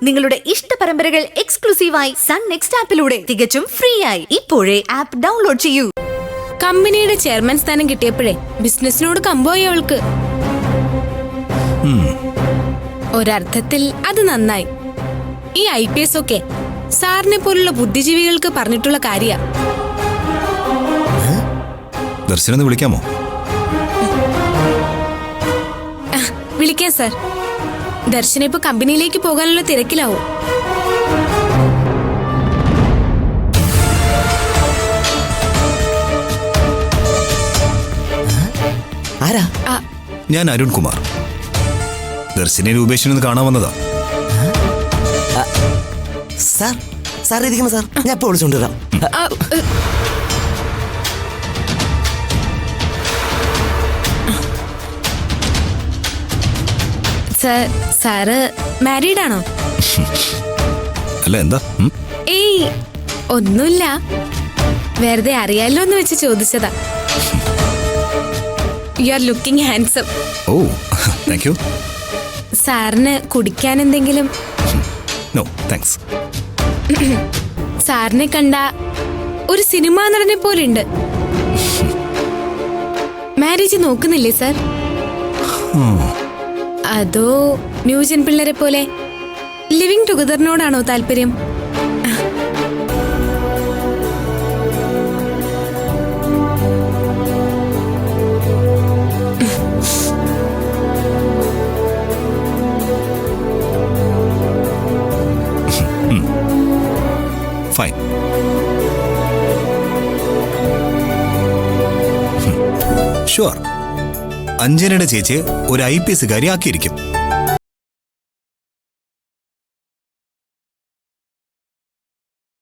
നിങ്ങളുടെ ഇഷ്ട പരമ്പരകൾ എക്സ്ക്ലൂസീവായി സൺ നെക്സ്റ്റ് ആപ്പിലൂടെ തികച്ചും ഫ്രീ ആയി ഇപ്പോഴേ ആപ്പ് ഡൗൺലോഡ് ചെയ്യൂ. കമ്പനിയുടെ ചെയർമാൻ സ്ഥാനം കിട്ടിയപ്പോഴേ ബിസിനസിനോട് കമ്പോയി അവൾക്ക്. ഒരർത്ഥത്തിൽ അത് നന്നായി. ഈ IPS ഒക്കെ സാറിനെ പോലുള്ള ബുദ്ധിജീവികൾക്ക് പറഞ്ഞിട്ടുള്ള കാര്യ. ദർശനം വിളിക്കാമോ? വിളിക്കാം സാർ. ദർശന ഇപ്പൊ കമ്പനിയിലേക്ക് പോകാനുള്ള തിരക്കിലാവും. ആരാ? ഞാൻ അരുൺ കുമാർ. ദർശനെ രൂപേഷിനൊന്ന് കാണാൻ വന്നതാ. സാർ സാർ ഇരിക്കണം സാർ, ഞാൻ ഇപ്പോൾ വിളിച്ചോണ്ടിരാം. സാറ് മാരീഡ് ആണോ? അല്ല, എന്താ? ഏയ് ഒന്നുമില്ല, വെറുതെ അറിയാലോ എന്ന് വെച്ച് ചോദിച്ചതാ. You are looking handsome. Oh, thank you. സാറിന് കുടിക്കാൻ എന്തെങ്കിലും? No thanks. സാറിനെ കണ്ട ഒരു സിനിമാ നടനെ പോലുണ്ട്. മാരേജ് നോക്കുന്നില്ലേ സാർ? അതോ ന്യൂജൻ പിള്ളേരെ പോലെ ലിവിംഗ് ടുഗദറിനോടാണോ താല്പര്യം? ഫൈൻ. ഷുവർ. അഞ്ജനയുടെ ചേച്ചി ഒരു IPS കാരി ആക്കിയിരിക്കും.